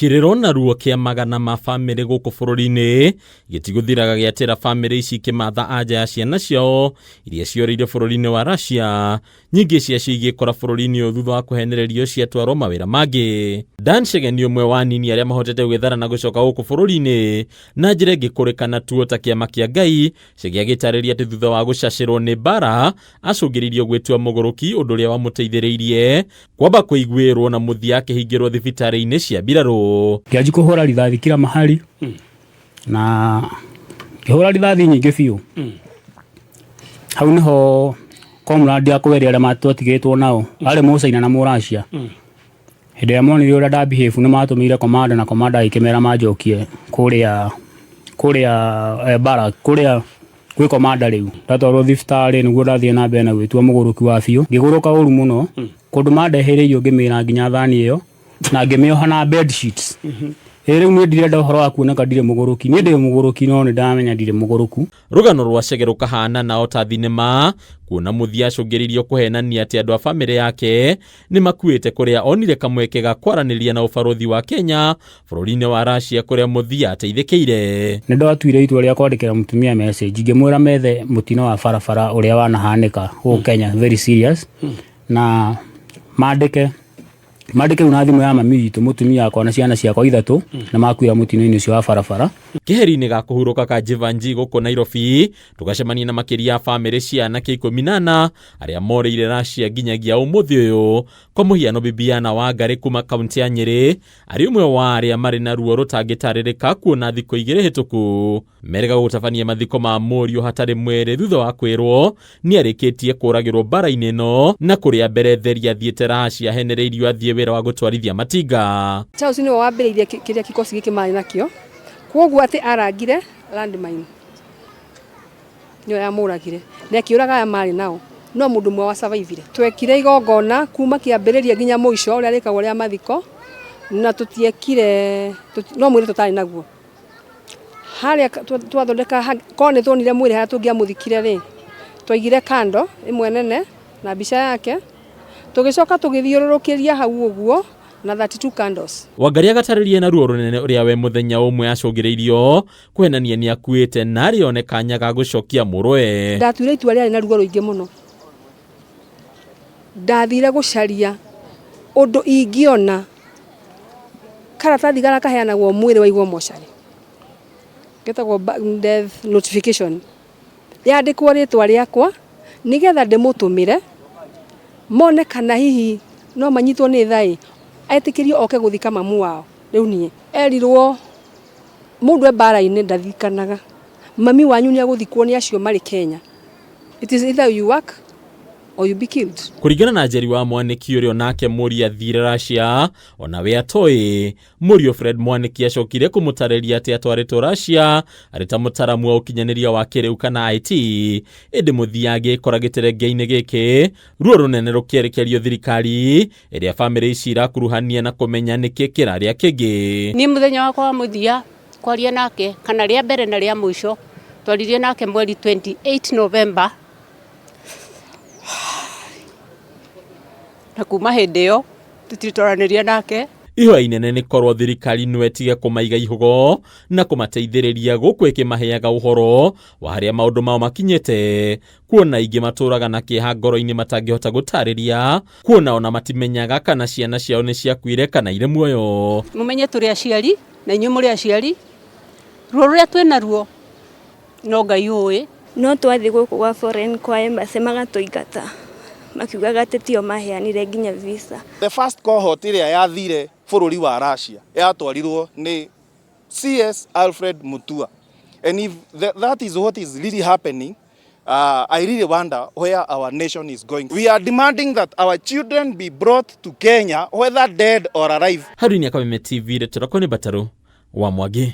kiriro na ruo kia magana ma family guku bururi-ini gitiguthiraga giatira family ici kimatha anja ya ciana ciao iria cioreire bururi-ini wa Russia, nyingi ciacio igikora bururi-ini uyu thutha wa kuhenererio ciatwarwo mawira mangi. Dan Chege ni umwe wa anini aria mahotete gwithara na gucoka guku bururi-ini na njira ingikurikana tu ta kiama kia Ngai. Chege agitariria ati thutha wa gucacirwo ni bara acungiririo gwitua muguruki undu uria wamuteithiriirie kwamba kuiguirwo na muthia akihingirwo thibitari-ini cia mbiraru. Kiaji kuhura rithathi kila mahali na kihura rithathi nyingi biu. Hau niho komradi akuweria aria matwatigitwo nao ari Musaina na Muracia. Hinde ya moni ria ndabehave ni matumire komanda na komanda ikimera majokie kuria bara kuria kwi komanda riu ndatwarwo thibitari niguo ndathie na mbere na gwitua muguruki wa biu ngiguruka uru muno kundu mandehereirio ngimira nginya thani iyo na ngimioha na bed sheets. Riu ni ndirenda uhoro wa kuoneka ndire muguruki ni ndi muguruki no ni ndamenya ndire muguruku. Rugano rwa Chege rukahana na ota thinema kuona muthia acungiririo kuhenania ati andu a family yake ni makuite kuria onire kamweke ga kwaraniria na ubarothi wa Kenya bururi-ini wa Russia kuria muthia ateithikire. Ni ndatuire itua ria kwandikira mutumia message ngimwira methe mutino wa barabara uria wanahanika hu Kenya very serious na mandike una thimu ya mami witu mutumia akwa na ciana ciakwa ithatu na makuira mutino-ini ucio wa barabara. Keheri-ini ga kuhuruka ka Jivanji guku Nairobi tugacemania na makiria ya family cia anake 18 aria moreire Russia nginyagia umuthi uyu. Kwa muhiano Bibiana Wangari kuma kaunti ya Nyeri ari umwe wa aria mari na ruo rutangitaririka kuona thiko igiri hituku. Merega gutabania mathiko ma Muriu hatari mwere thutha wa kwirwo ni arikitie kuragirwo bara-ini no na kuria mbere theri athiete Russia henereirio athie wira wa gutwarithia matinga. Charles ni wambiriirie kiria kikosi giki mari nakio kwoguo ati arangire landmine nyo ya muragire na kiuraga ya mari nao no mundu mwe wa survivire. Twekire igongona kuma kiambiriria nginya muico uria rikagwo ria mathiko na tutiekire no mwire tutari naguo haria twathondeka kone thonire mwire haria tungiamuthikire ri twaigire kando imwe nene na bica yake tugicoka tugithiururukiria hau uguo na 32 candles. Wangari agataririe na ruo runene uria we muthenya umwe acungiriirio kuhenania ni akuite na arione kanya ga gucokia murwe. Ndatuire itua ria na ruo ruingi muno ndathire gucaria undu ingiona karatathi gara kaheanagwo mwire wa igwo mochari getagwo death notification yandikwo ritwa riakwa nigetha ndimutumire mone kana hihi no manyitwo ni thai aitikirio oke guthika mamu wao. Riu nie erirwo mundu bara-ini ndathikanaga mami wanyu ni aguthikwo ni acio mari Kenya. It is either you work or you be killed. Kuringana na Njeri wa Mwaniki uria nake muri athire Russia ona we atoi Muriu Fred Mwaniki acokire kumutariria ati atwaritwo Russia ari ta mutaramu wa ukinyaniria wa kiriu kana IT indi muthia agikora giterenge-ini giki ruo runene rukierekerio thirikari iria family ici irakuruhania na kumenya niki kiraria kingi. Ni muthenya wakwa wa muthia kwaria nake kana ria mbere na ria muico twaririe nake mweri 28 November na kuma hindi yo tutitoraniria nake. Ihoya inene ni korwo thirikari nwetige kumaiga ihugo na kumateithiriria guku ikimaheaga uhoro wa haria maundu mao makinyete kuona ingi maturaga na kieha ngoro-ini matangihota gutariria kuona ona matimenyaga kana ciana ciao ni ciakuire kana ire muoyo. Mumenye turi aciari na inyu muri aciari ruo ruria twina ruo no Ngai uwi no twathi guku gwa foreign kwa embassy magatuigata makiugaga ati tio maheanire nginya visa. The first cohort iria yathire bururi wa Russia yatwarirwo ni CS Alfred Mutua, and if that is what is really happening, I really wonder where our nation is going. We are demanding that our children be brought to Kenya whether dead or alive. Harini Akameme TV, Retoro Kone Bataru wa Mwagi.